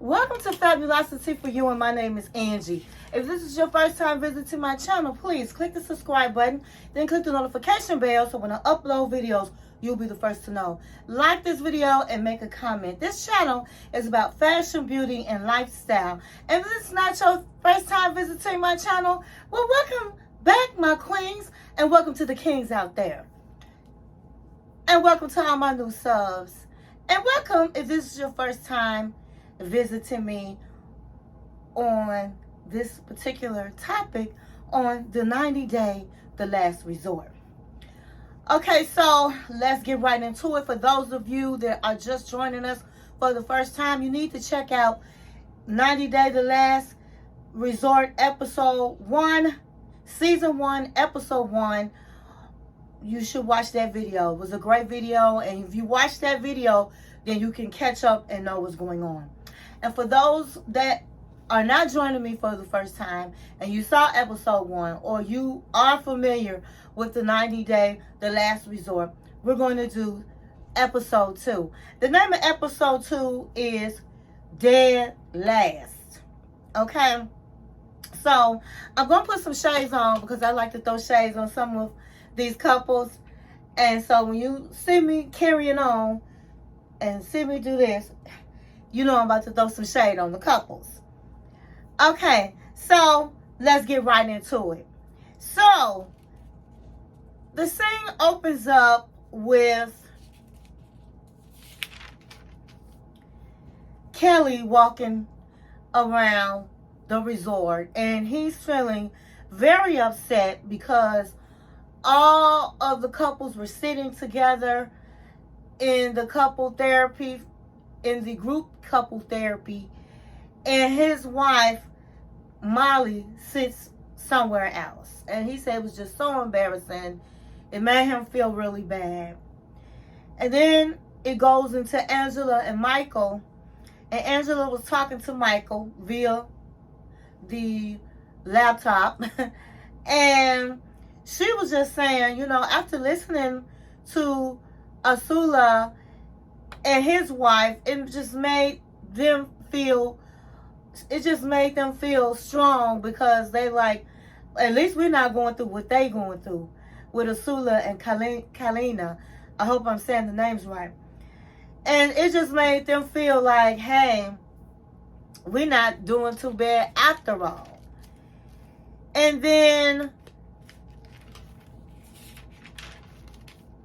Welcome to Fabulosity For You, and my name is Angie. If this is your first time visiting my channel, please click the subscribe button, then click the notification bell so when I upload videos, you'll be the first to know. Like this video and make a comment. This channel is about fashion, beauty, and lifestyle. And if this is not your first time visiting my channel, well, welcome back, my queens, and welcome to the kings out there. And welcome to all my new subs. And welcome if this is your first time visiting me on this particular topic on the 90-day, the last resort. Okay, so let's get right into it. For those of you that are just joining us for the first time, you need to check out 90-day, the last resort, episode 1, season 1, episode 1. You should watch that video. It was a great video, and if you watch that video, then you can catch up and know what's going on. And for those that are not joining me for the first time and you saw episode 1 or you are familiar with the 90-day, the last resort, we're going to do episode 2. The name of episode 2 is Dead Last. Okay? So I'm going to put some shades on because I like to throw shades on some of these couples. And so when you see me carrying on and see me do this, you know I'm about to throw some shade on the couples. Okay, so let's get right into it. So, the scene opens up with Kelly walking around the resort, and he's feeling very upset because all of the couples were sitting together in the couple therapy, in the group couple therapy, and his wife Molly sits somewhere else, and he said it was just so embarrassing. It made him feel really bad. And then it goes into Angela and Michael, and Angela was talking to Michael via the laptop and she was just saying, you know, after listening to Asula and his wife, it just made them feel strong because they like, at least we're not going through what they going through with Asula and Kalina. I hope I'm saying the names right. And it just made them feel like, hey, we're not doing too bad after all. And then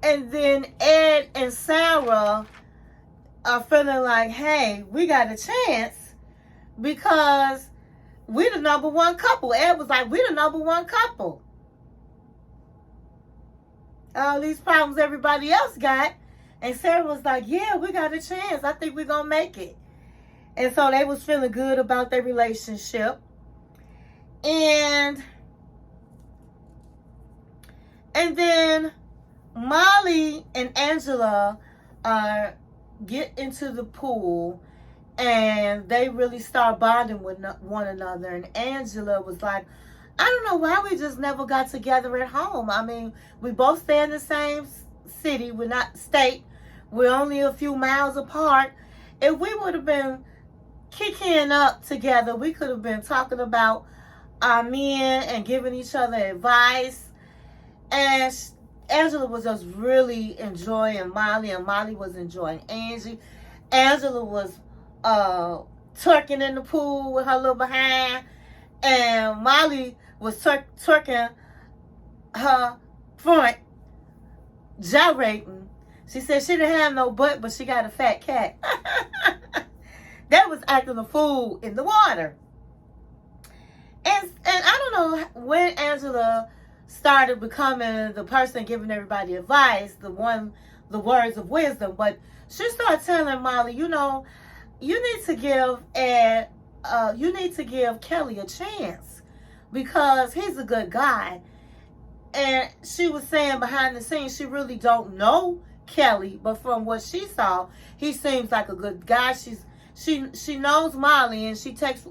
Ed and Sarah are feeling like, hey, we got a chance because we the number one couple. Ed was like, we the number one couple. All these problems everybody else got. And Sarah was like, yeah, we got a chance. I think we're going to make it. And so they was feeling good about their relationship. And then Molly and Angela get into the pool and they really start bonding with one another. And Angela was like, I don't know why we just never got together at home. I mean, we both stay in the same city. We're not state. We're only a few miles apart. If we would have been kicking up together, we could have been talking about our men and giving each other advice. And Angela was just really enjoying Molly, and Molly was enjoying Angie. Angela was twerking in the pool with her little behind, and Molly was twerking her front, gyrating. She said she didn't have no butt, but she got a fat cat. That was acting a fool in the water. And I don't know when Angela started becoming the person giving everybody advice, the words of wisdom, but she started telling Molly, you know, you need to give Kelly a chance because he's a good guy. And she was saying behind the scenes, she really don't know Kelly, but from what she saw, he seems like a good guy. She knows Molly, and she takes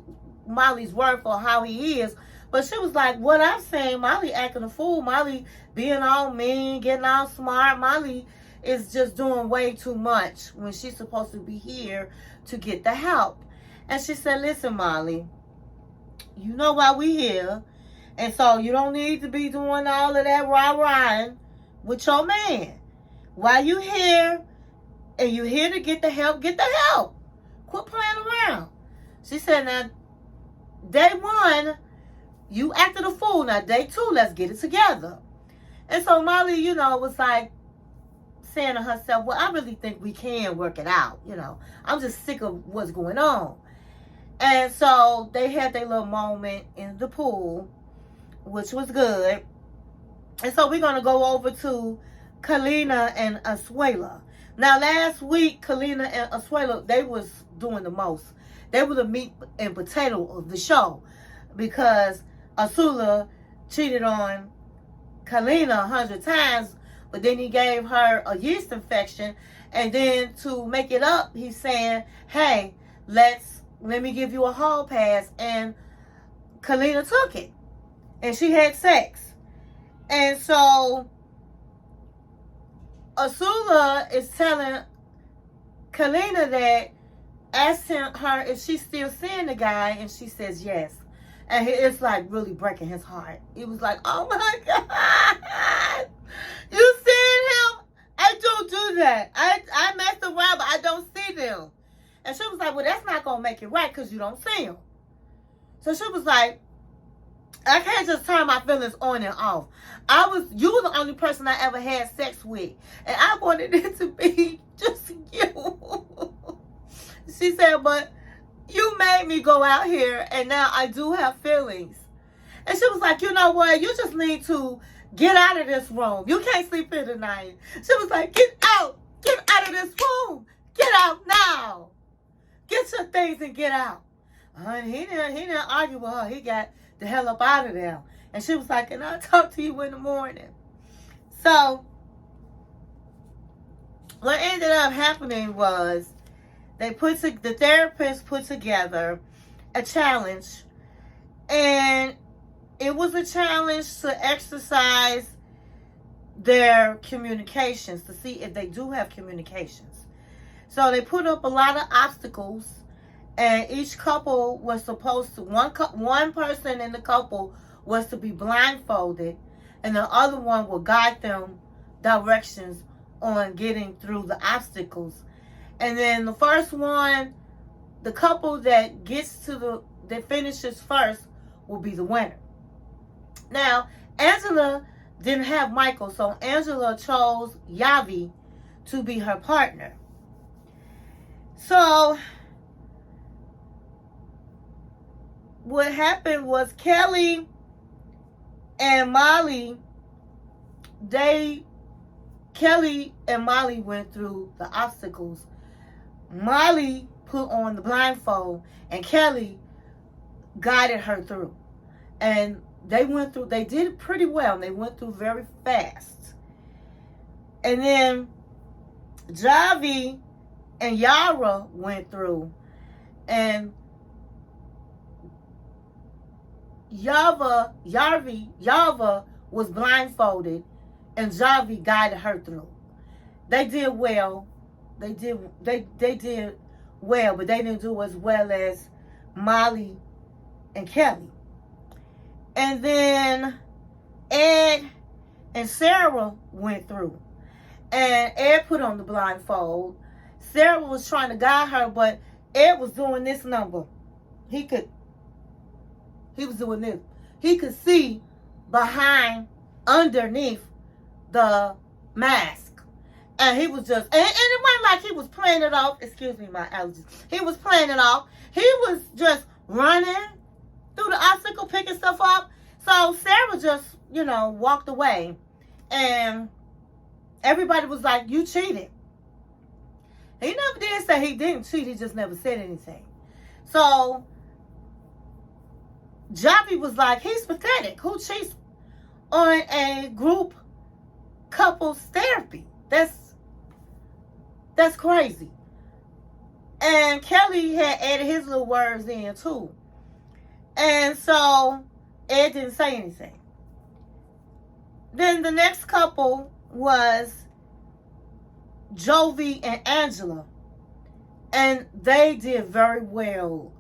Molly's word for how he is. But she was like, what I'm saying, Molly acting a fool. Molly being all mean, getting all smart. Molly is just doing way too much when she's supposed to be here to get the help. And she said, listen, Molly, you know why we here. And so you don't need to be doing all of that rah-rahing with your man. While you here and you here to get the help, get the help. Quit playing around. She said, now, day one, you acted a fool. Now, day two, let's get it together. And so Molly, was like saying to herself, well, I really think we can work it out. I'm just sick of what's going on. And so they had their little moment in the pool, which was good. And so we're going to go over to Kalina and Asuela. Now, last week, Kalina and Asuela, they was doing the most. They were the meat and potato of the show because Asula cheated on Kalina 100 times, but then he gave her a yeast infection. And then to make it up, he's saying, hey, let me give you a hall pass. And Kalina took it. And she had sex. And so Asula is telling Kalina that, asking her if she's still seeing the guy, and she says yes. And it's like really breaking his heart. He was like, oh my God, you seeing him? I don't do that. I mess around, but I don't see them. And she was like, well, that's not going to make it right because you don't see him. So she was like, I can't just turn my feelings on and off. You were the only person I ever had sex with. And I wanted it to be just you. She said, but you made me go out here and now I do have feelings. And she was like, you know what? You just need to get out of this room. You can't sleep here tonight. She was like, get out. Get out of this room. Get out now. Get your things and get out. And he didn't argue with her. He got the hell up out of there. And she was like, can I talk to you in the morning? So what ended up happening was the therapist put together a challenge, and it was a challenge to exercise their communications to see if they do have communications. So they put up a lot of obstacles, and each couple was supposed to, one person in the couple was to be blindfolded, and the other one will guide them directions on getting through the obstacles. And then the first one, the couple that finishes first will be the winner. Now, Angela didn't have Michael, so Angela chose Yavi to be her partner. So what happened was Kelly and Molly went through the obstacles. Molly put on the blindfold and Kelly guided her through. And they did pretty well. They went through very fast. And then Javi and Yara went through. And Yava was blindfolded and Javi guided her through. They did well. They did well, but they didn't do as well as Molly and Kelly. And then Ed and Sarah went through. And Ed put on the blindfold. Sarah was trying to guide her, but Ed was doing this number. He was doing this. He could see underneath the mask. And he was just, and it wasn't like he was playing it off. Excuse me, my allergies. He was playing it off. He was just running through the obstacle, picking stuff up. So Sarah just, walked away. And everybody was like, you cheated. He never did say he didn't cheat. He just never said anything. So Javi was like, he's pathetic. Who cheats on a group couples therapy? That's crazy. And Kelly had added his little words in too. And so Ed didn't say anything. Then the next couple was Jovi and Angela. And they did very well.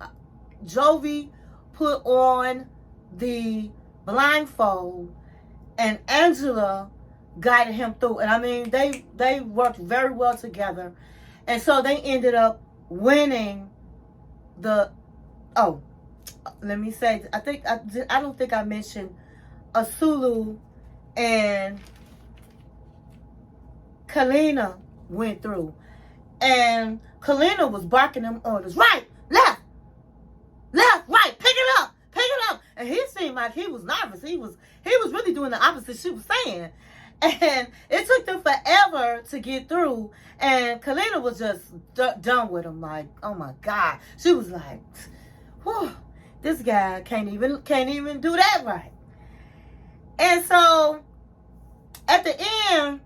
Jovi put on the blindfold, and Angela guided him through. And I mean, they worked very well together. And so they ended up winning the, oh, let me say, I don't think I mentioned Asulu and Kalina went through. And Kalina was barking them orders. Right, left, right, pick it up. And he seemed like he was nervous. He was really doing the opposite she was saying. And it took them forever to get through. And Kalina was just done with him. Like, oh my God. She was like, whew, this guy can't even do that right. And so at the end,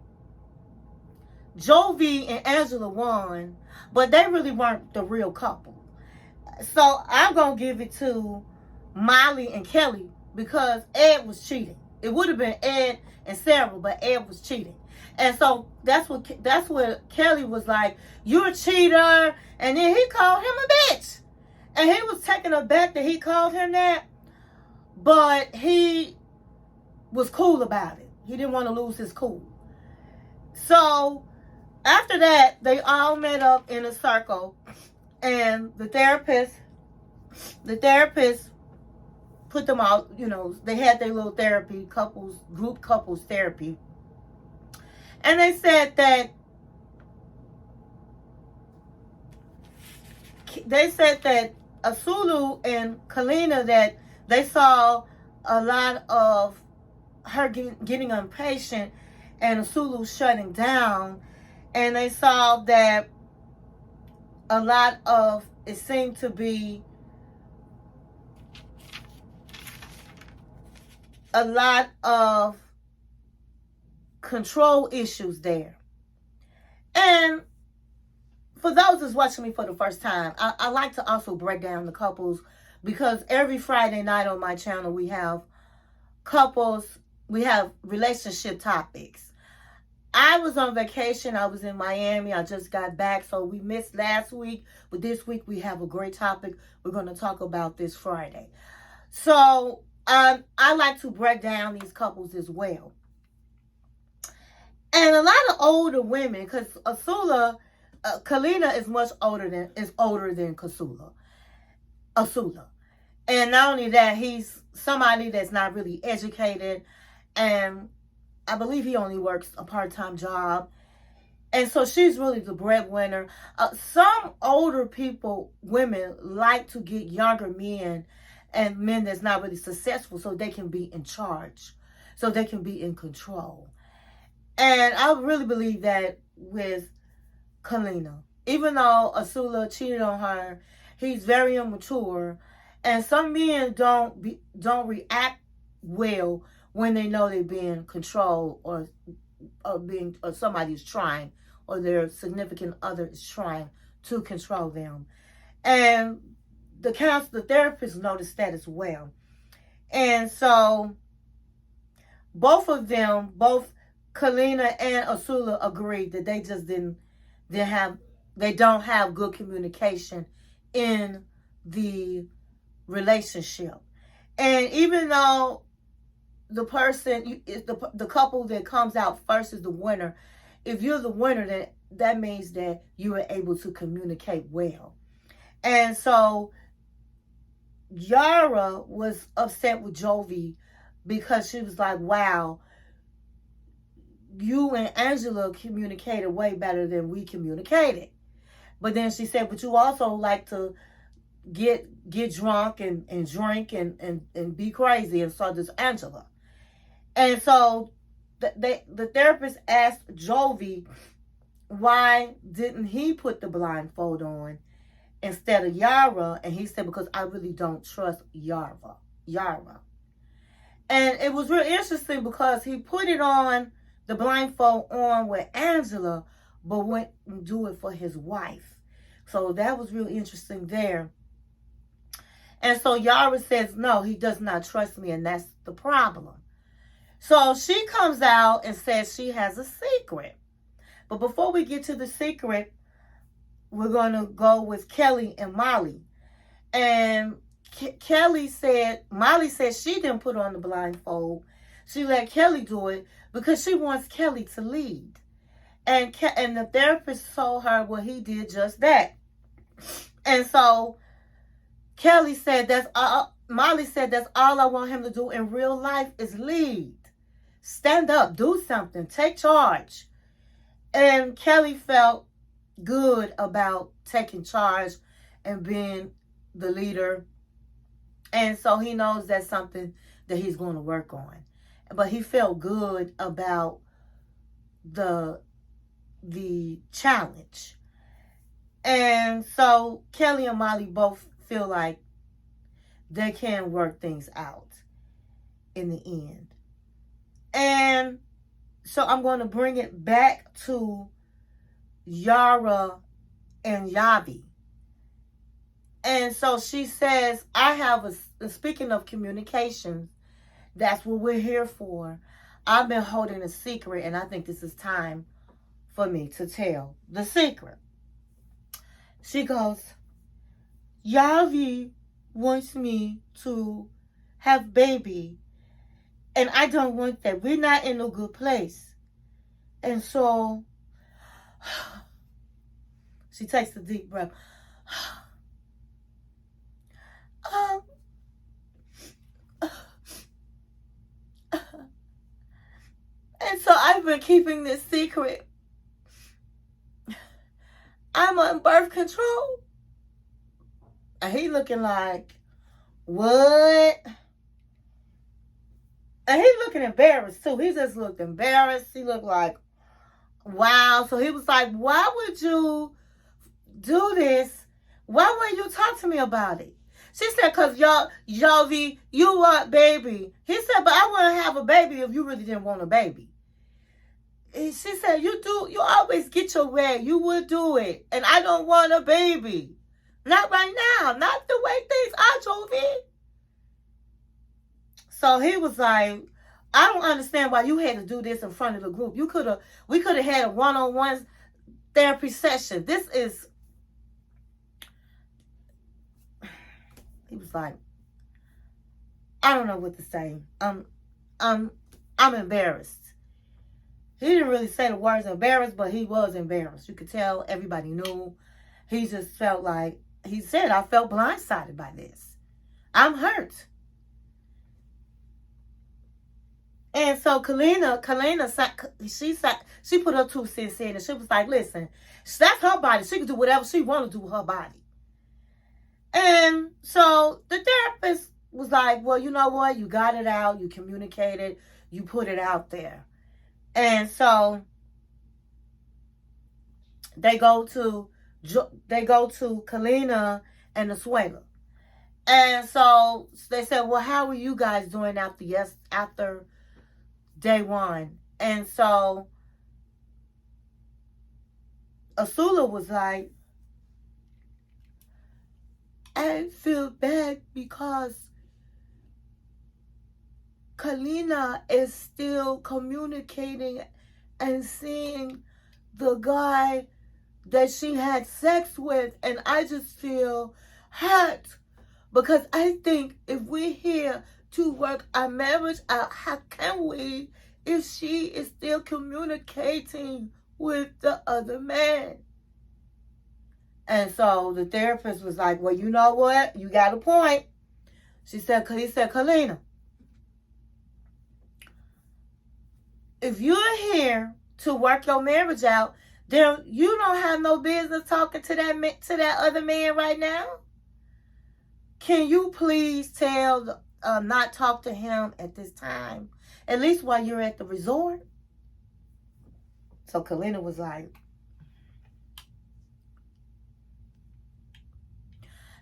Jovi and Angela won, but they really weren't the real couple. So I'm going to give it to Molly and Kelly because Ed was cheating. It would have been Ed and Sarah, but Ed was cheating. And so that's what Kelly was like, you're a cheater. And then he called him a bitch. And he was taken aback that he called him that. But he was cool about it. He didn't want to lose his cool. So after that, they all met up in a circle. And the therapist put them out, they had their little therapy, group couples therapy. And they said that Asulu and Kalina, that they saw a lot of her getting impatient and Asulu shutting down. And they saw that a lot of, it seemed to be a lot of control issues there. And for those that's watching me for the first time, I like to also break down the couples, because every Friday night on my channel we have relationship topics. I was on vacation. I was in Miami. I just got back, so we missed last week. But this week we have a great topic we're going to talk about this Friday. So I like to break down these couples as well. And a lot of older women, because Kalina is much older than Asula. And not only that, he's somebody that's not really educated, and I believe he only works a part-time job. And so she's really the breadwinner. Some older women like to get younger men and men that's not really successful so they can be in charge, so they can be in control. And I really believe that with Kalina. Even though Asula cheated on her, he's very immature. And some men don't react well when they know they're being controlled, or somebody's trying, or their significant other is trying to control them. And the therapist noticed that as well. And so both Kalina and Asula agreed that they just they don't have good communication in the relationship. And even though the person, the couple that comes out first is the winner, if you're the winner, then that means that you were able to communicate well. And so Yara was upset with Jovi because she was like, wow, you and Angela communicated way better than we communicated. But then she said, but you also like to get drunk and drink and be crazy, and so does Angela. And so the therapist asked Jovi, why didn't he put the blindfold on instead of Yara? And he said, because I really don't trust Yara. And it was real interesting because he put the blindfold on with Angela, but wouldn't do it for his wife. So that was real interesting there. And so Yara says, no, he does not trust me, and that's the problem. So she comes out and says she has a secret. But before we get to the secret, we're going to go with Kelly and Molly. And Molly said she didn't put on the blindfold. She let Kelly do it because she wants Kelly to lead. And the therapist told her, well, he did just that. And so Kelly said, Molly said, that's all I want him to do in real life is lead. Stand up, do something, take charge. And Kelly felt good about taking charge and being the leader. And so he knows that's something that he's going to work on. But he felt good about the challenge. And so Kelly and Molly both feel like they can work things out in the end. And so I'm going to bring it back to Yara and Yavi. And so she says, I have speaking of communication, that's what we're here for. I've been holding a secret, and I think this is time for me to tell the secret. She goes, Yavi wants me to have baby, and I don't want that. We're not in a good place. And so she takes a deep breath. And so I've been keeping this secret. I'm on birth control. And he looking like, what? And he looking embarrassed too. He just looked embarrassed. He looked like, wow. So he was like, why would you do this? Why wouldn't you talk to me about it? She said, because Yavi, you want baby. He said, but I want to have a baby if you really didn't want a baby. And she said, you always get your way. You would do it. And I don't want a baby. Not right now. Not the way things are, Jovi. So he was like, I don't understand why you had to do this in front of the group. We could have had a one-on-one therapy session. He was like, I don't know what to say. I'm embarrassed. He didn't really say the words embarrassed, but he was embarrassed. You could tell everybody knew. He just felt like, he said, I felt blindsided by this. I'm hurt. And so Kalina, she put her 2 cents in, and she was like, listen, that's her body. She can do whatever she want to do with her body. And so the therapist was like, well, you know what? You got it out. You communicated. You put it out there. And so they go to Kalina and Asuela. And so they said, well, how are you guys doing after day one? And so Asula was like, I feel bad because Kalina is still communicating and seeing the guy that she had sex with, and I just feel hurt because I think if we're here to work our marriage out, how can we if she is still communicating with the other man? And so the therapist was like, well, you know what? You got a point. He said, Kalina, if you're here to work your marriage out, then you don't have no business talking to that other man right now. Can you please not talk to him at this time, at least while you're at the resort? So Kalina was like,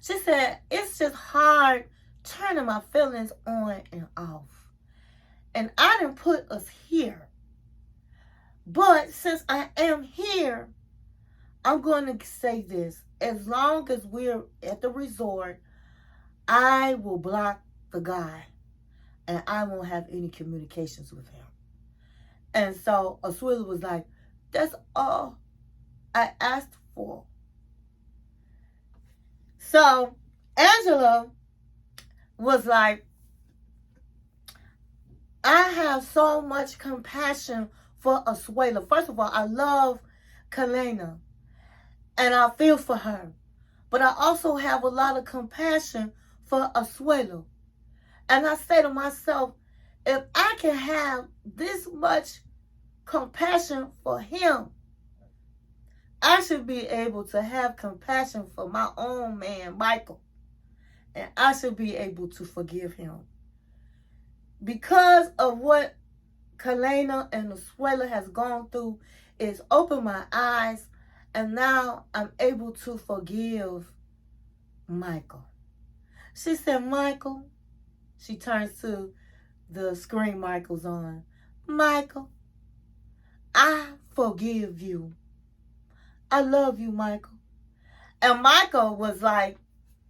she said, it's just hard turning my feelings on and off. And I didn't put us here. But since I am here, I'm going to say this. As long as we're at the resort, I will block the guy. And I won't have any communications with him. And so Asuela was like, that's all I asked for. So Angela was like, I have so much compassion for Asuela. First of all, I love Kalena and I feel for her. But I also have a lot of compassion for Asuela. And I say to myself, if I can have this much compassion for him, I should be able to have compassion for my own man, Michael. And I should be able to forgive him. Because of what Kalena and Asuela has gone through, it's opened my eyes. And now I'm able to forgive Michael. She said, Michael. She turns to the screen Michael's on. Michael, I forgive you. I love you, Michael. And Michael was like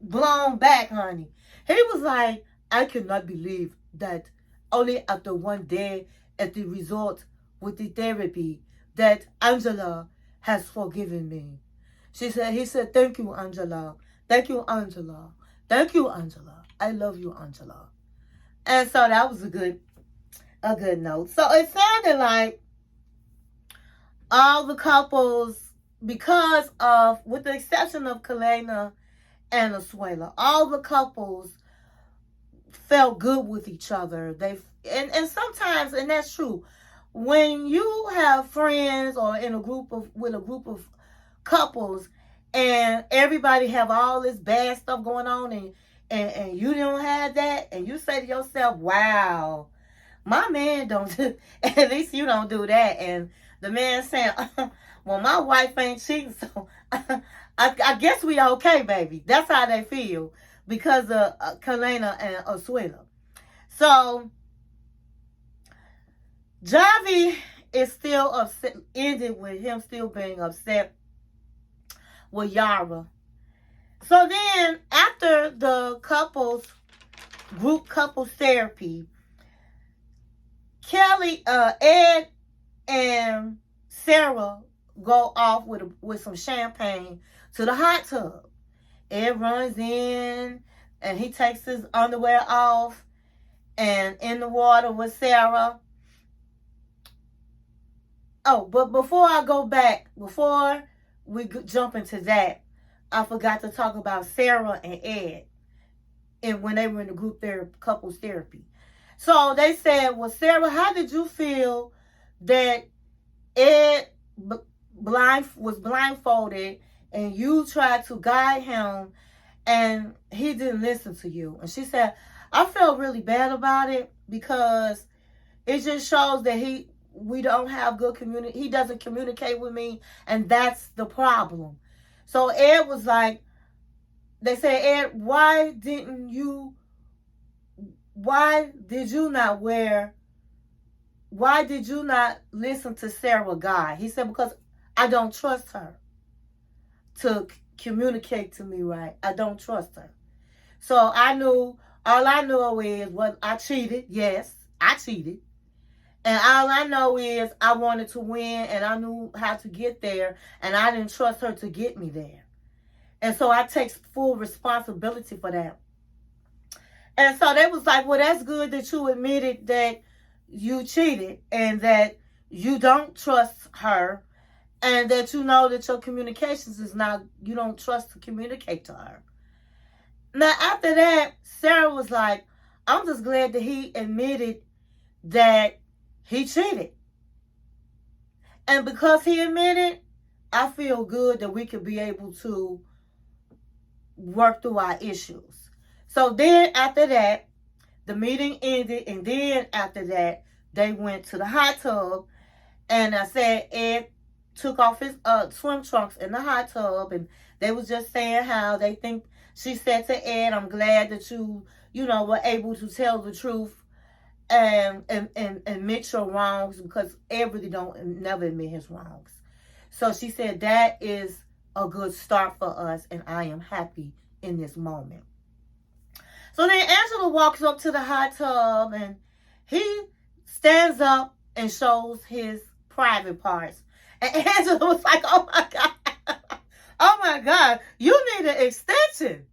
blown back, honey. He was like, I cannot believe that only after one day at the resort with the therapy that Angela has forgiven me. He said, thank you, Angela. Thank you, Angela. Thank you, Angela. I love you, Angela. And so that was a good note. So it sounded like all the couples, because of, with the exception of Kalena and Asuela, all the couples felt good with each other. And sometimes, and that's true, when you have friends or with a group of couples and everybody have all this bad stuff going on and you don't have that, and you say to yourself, wow, my man don't do, at least you don't do that. And the man saying, well, my wife ain't cheating, so I guess we okay, baby. That's how they feel because of Kalena and Asuela. So Javi is still upset, ended with him still being upset with Yara. So then, after the group couples therapy, Ed and Sarah go off with some champagne to the hot tub. Ed runs in and he takes his underwear off and in the water with Sarah. Oh, but before we jump into that, I forgot to talk about Sarah and Ed and when they were in the couples therapy. So they said, well, Sarah, how did you feel that Ed was blindfolded and you tried to guide him and he didn't listen to you? And she said, I felt really bad about it because it just shows that we don't have good community. He doesn't communicate with me, and that's the problem. So Ed was like, they said, Ed, why did you not listen to Sarah Guy? He said, because I don't trust her to communicate to me right. I don't trust her. So all I knew is I cheated. Yes, I cheated. And all I know is I wanted to win and I knew how to get there and I didn't trust her to get me there. And so I take full responsibility for that. And so they was like, well, that's good that you admitted that you cheated and that you don't trust her and that you know that your communications you don't trust to communicate to her. Now, after that, Sarah was like, I'm just glad that he admitted that he cheated. And because he admitted, I feel good that we could be able to work through our issues. So then after that, the meeting ended. And then after that, they went to the hot tub. And I said Ed took off his swim trunks in the hot tub. And they was just saying how they think, she said to Ed, I'm glad that you were able to tell the truth and admit your wrongs, because Ed really never admit his wrongs. So she said that is a good start for us, and I am happy in this moment. So then Angela walks up to the hot tub and he stands up and shows his private parts. And Angela was like, oh my God, you need an extension.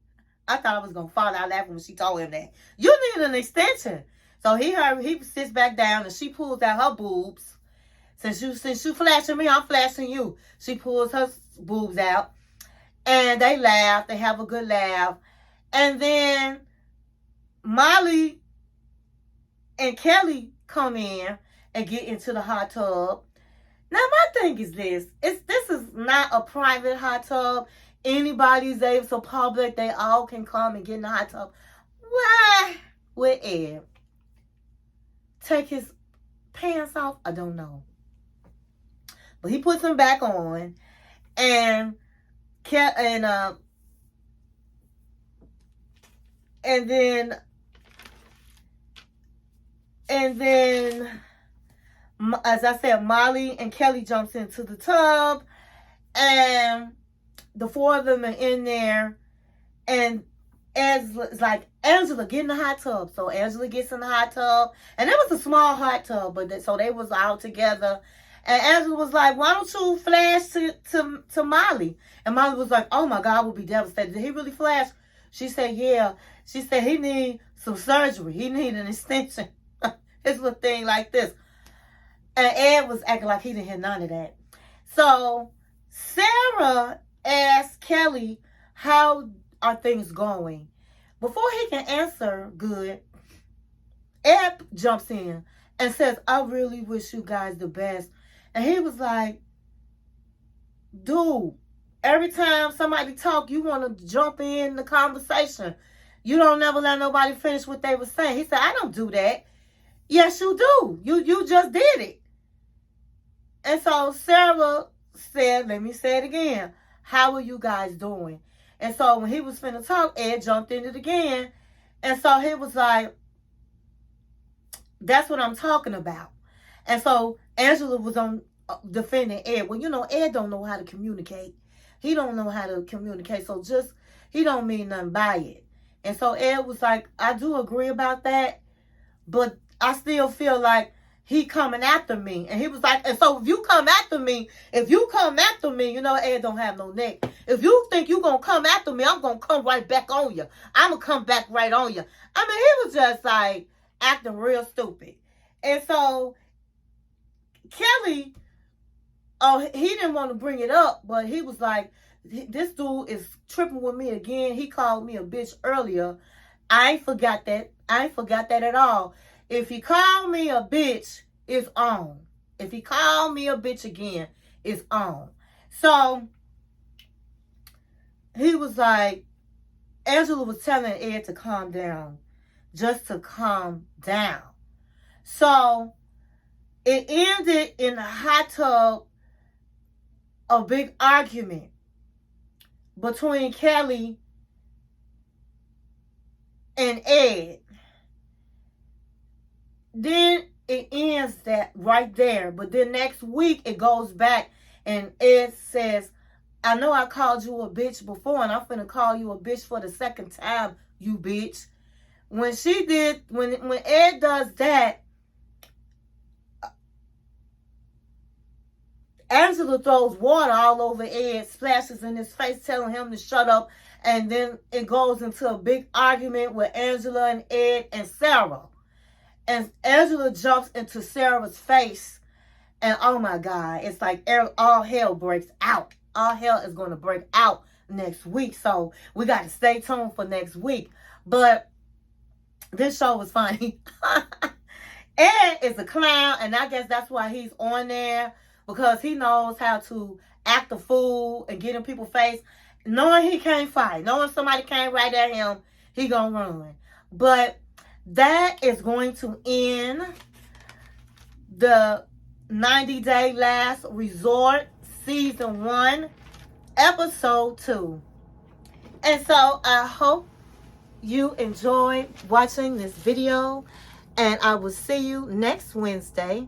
I thought I was going to fall out laughing when she told him that. You need an extension. So he sits back down and she pulls out her boobs. Since you flashing me, I'm flashing you. She pulls her boobs out. And they laugh. They have a good laugh. And then Molly and Kelly come in and get into the hot tub. Now, my thing is this. This is not a private hot tub. Anybody's able to public. They all can come and get in the hot tub. Why would Ed take his pants off? I don't know. But he puts them back on. And then as I said, Molly and Kelly jumps into the tub, and the four of them are in there, and it's like, Angela, get in the hot tub. So Angela gets in the hot tub, and it was a small hot tub, but so they was all together. And Angela was like, why don't you flash to Molly? And Molly was like, oh my God, I would be devastated. Did he really flash? She said, yeah. She said he need some surgery. He need an extension. His little thing like this. And Ed was acting like he didn't hear none of that. So Sarah asked Kelly, how are things going? Before he can answer good, Ed jumps in and says, I really wish you guys the best. And he was like, dude, every time somebody talk, you want to jump in the conversation. You don't never let nobody finish what they were saying. He said, I don't do that. Yes, you do. You just did it. And so Sarah said, let me say it again. How are you guys doing? And so when he was finna talk, Ed jumped in it again. And so he was like, that's what I'm talking about. And so Angela was on defending Ed. Well, you know, Ed don't know how to communicate. He don't know how to communicate. So he don't mean nothing by it. And so Ed was like, I do agree about that, but I still feel like he coming after me. And he was like, and so if you come after me, you know, Ed don't have no neck. If you think you going to come after me, I'm going to come right back on you. I'm going to come back right on you. I mean, he was just like acting real stupid. And so Kelly, he didn't want to bring it up, but he was like, this dude is tripping with me again. He called me a bitch earlier. I ain't forgot that. At all. If he called me a bitch, it's on. If he called me a bitch again, it's on. So he was like, Angela was telling Ed to calm down. Just to calm down. So it ended in a hot tub, a big argument between Kelly and Ed. Then it ends that right there. But then next week it goes back and Ed says, I know I called you a bitch before and I'm finna call you a bitch for the second time, you bitch. When Ed does that, Angela throws water all over Ed, splashes in his face, telling him to shut up. And then it goes into a big argument with Angela and Ed and Sarah. And Angela jumps into Sarah's face. And oh my God, it's like all hell breaks out. All hell is going to break out next week. So we got to stay tuned for next week. But this show was funny. Ed is a clown. And I guess that's why he's on there. Because he knows how to act a fool and get in people's face. Knowing he can't fight. Knowing somebody came right at him, he gonna run. But that is going to end the 90-Day Last Resort Season 1, Episode 2. And so I hope you enjoyed watching this video. And I will see you next Wednesday.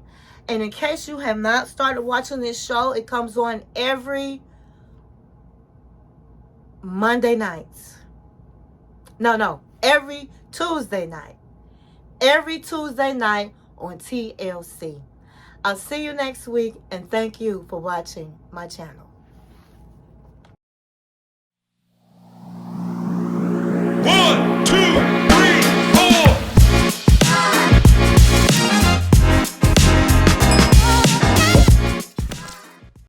And in case you have not started watching this show, it comes on every Monday nights. No, every Tuesday night. Every Tuesday night on TLC. I'll see you next week, and thank you for watching my channel. One.